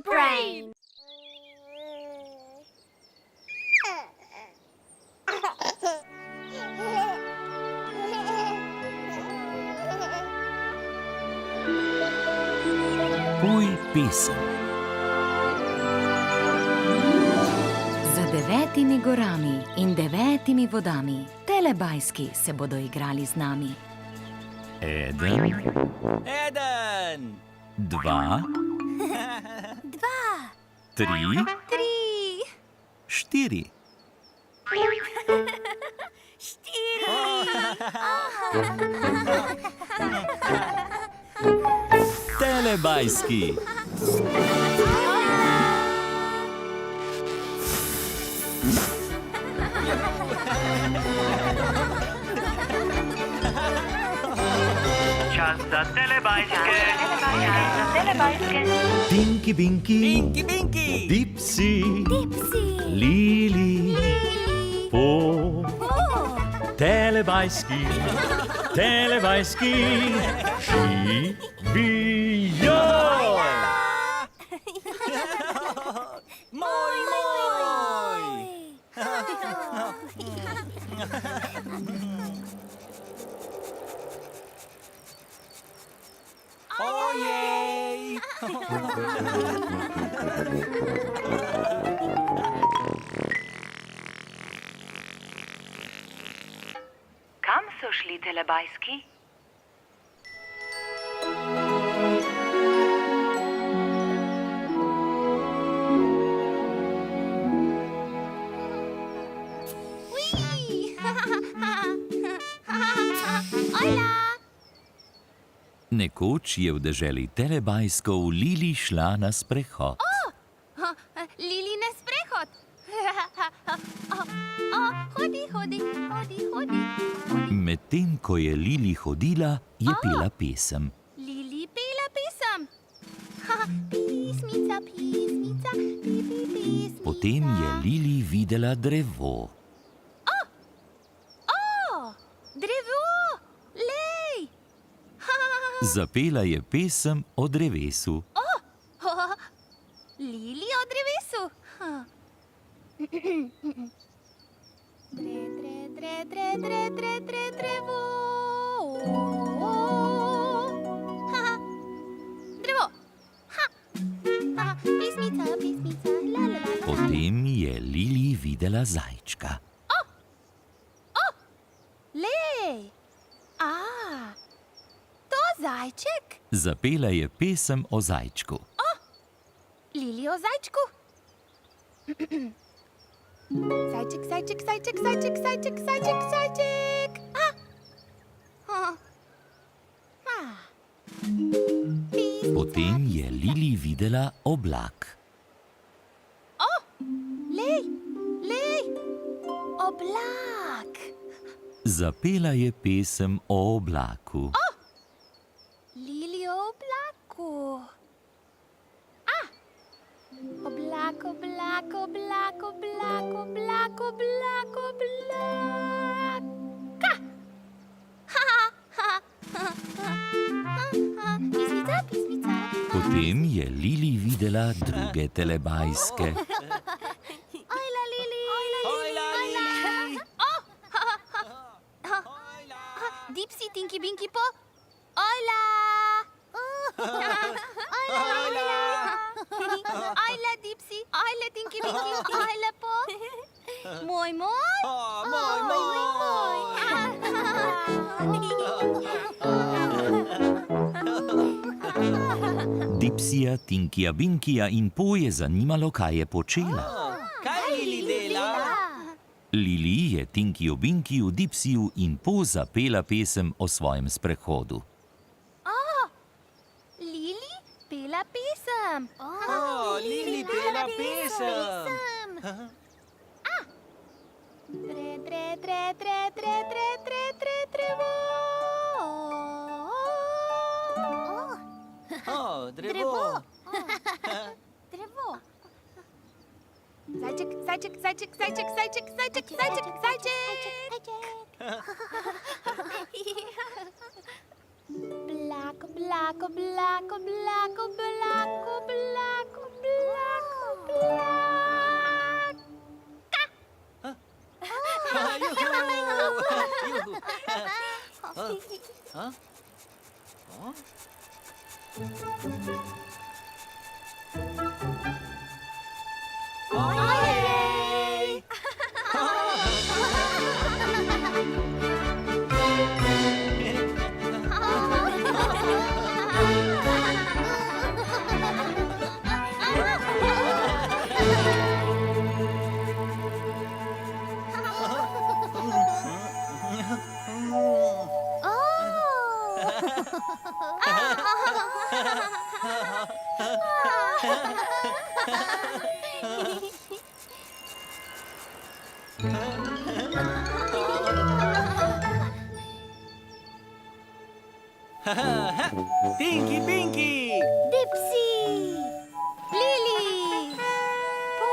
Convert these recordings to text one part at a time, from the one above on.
brain. Poj pesem. Za 9 gorami in 9 vodami Telebajski se bodo igrali z nami. 1, 2, 2, 3, 3, 4. 4. Telebajski. Čas za telebajske. Tinky Binky, Pinky, Pinky! Dipsy, Dipsy. Lili, Po. Telebajski, Telebajski, živijo! Moj, moj! Ojej! Kam so šli Telebajski? Hola! Nekoč je v deželi Telebajskov Lili šla na sprehod. Lili na sprehod. Hodi, hodi, hodi, hodi. Medtem ko je Lili hodila, je pela pesem. Lili pela pesem. Pismica, pismica, pismica. Potem je Lili videla drevo. Drevo! Lej! Zapela je pesem o drevesu. Lili o drevesu. Drevo. Drevo. Pismica, pismica, la la la. Potem je Lili videla zajčka. Lej! To zajček? Zapela je pesem o zajčku. Lili o zajčku? Zajček, zajček, zajček, zajček, zajček, zajček, zajček. Potem je Lili videla oblak. Lej, lej, oblak. Zapela je pesem o oblaku. Lili o oblaku. Oblak, oblak, oblak, oblak, oblak, oblak, oblaka. Pismica, pismica. Potem je Lili videla druge telebajske. Ojla, Lili. Ojla, Lili. Dipsy, Tinky, Binky, Po. Ojla. Ojla. Ojla, Dipsy. Ojla, Tinky, Binky. Ojla, Po. Moj, moj. Moj, moj! Dipsija, Tinkija, Binkija in Po je zanimalo, kaj je počela. Kaj Lili dela? Lili je Tinkiju, Binkiju, Dipsiju in Po zapela pesem o svojem sprehodu. Lili pela pesem. Lili pela pesem. Tre, tre, tre, tre, tre, tre, tre, tre, trevo. Drevo. Drevo. Zajček, zajček, zajček, zajček, zajček, zajček, zajček, zajček. Blako, blako, blako, blako, blako, blako, blako. Ojej! Tinky, Pinky! Dipsy! Lili! Po!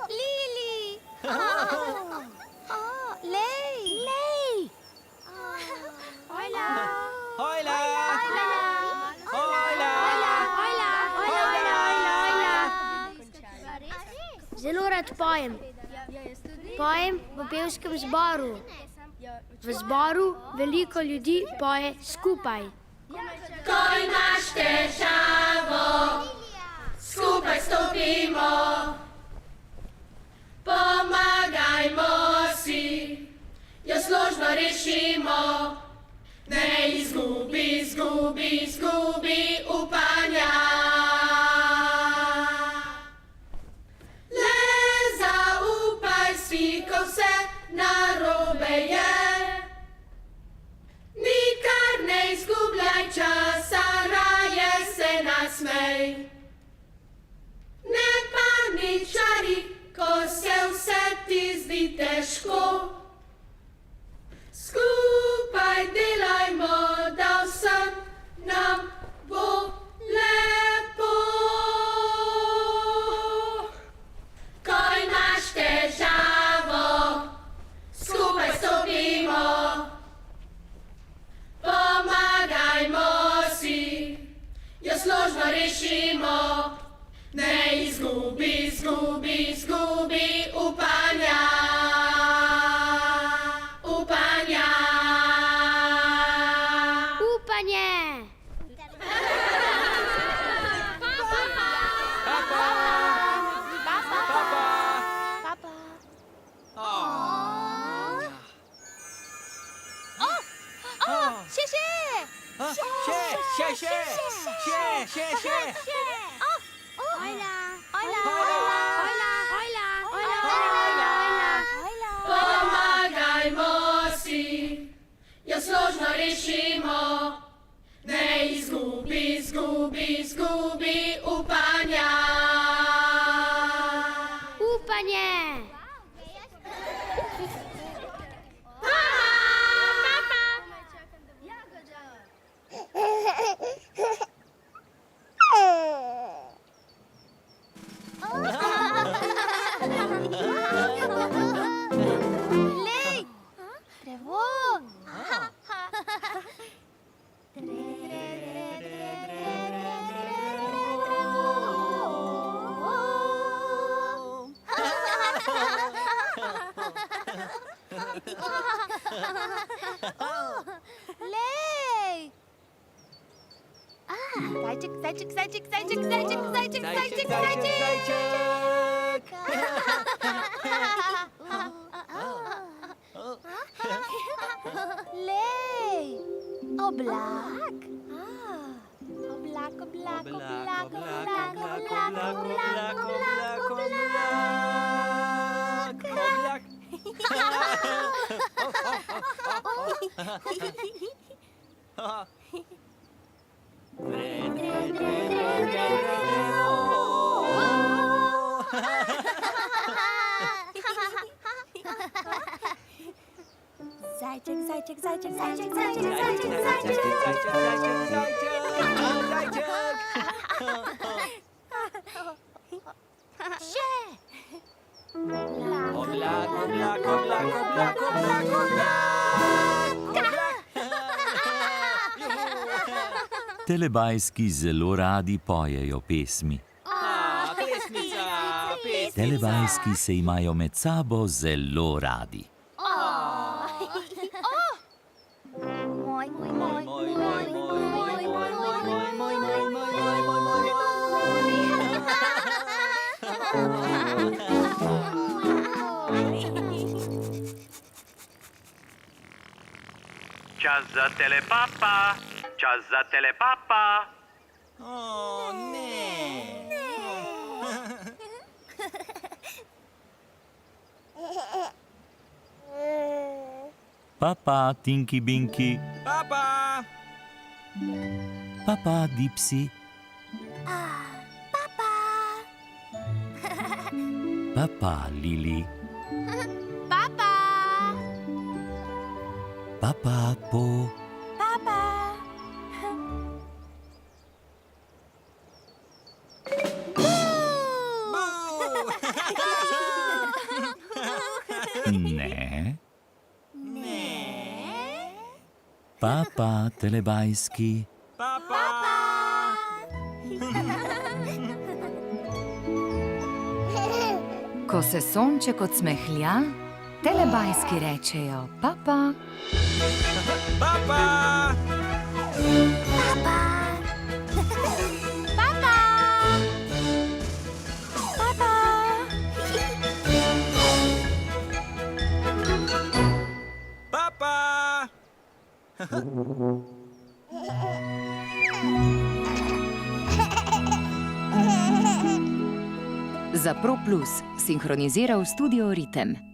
Lili! Lej! Lej! Hola! Hojla! Zelo rad pojem. Pojem v pevskem zboru. V zboru veliko ljudi poje skupaj. Ko imaš težavo, skupaj stopimo, pomagajmo si, jo složno rešimo. Ne izgubi upanja. Le zaupaj si, ko vse narobe je. Nikar ne izgubljaj časa, raje se nasmej. Ne paničari, ko se vse ti zdi težko. Skupaj delajmo, da vsem nam bo lepo. Ko imaš težavo, skupaj stopimo, pomagajmo si, jo složno rešimo. Ne izgubi upanja. Upanje! Pomagajmo si, jo složno rešimo. Ne izgubi upanja. Upanje! Lej! Drevo! Lej! Zajček! Lej! Oblak? Telebajski zelo radi pojejo pesmi. Pesmica, pesmica. Telebajski se imajo med sabo zelo radi. Čas za telepapa, čas za telepapa. O, ne. Papa, Tinky Binky, Papa! papa, Dipsy, papa, Lili, Papa! papa, Po, Papa! ne, papa, Telebajski, Papa! Ko se sonček odsmehlja, telebajski rečejo papa. Papa! Papa! Za Pro Plus sinhroniziral studio Ritem.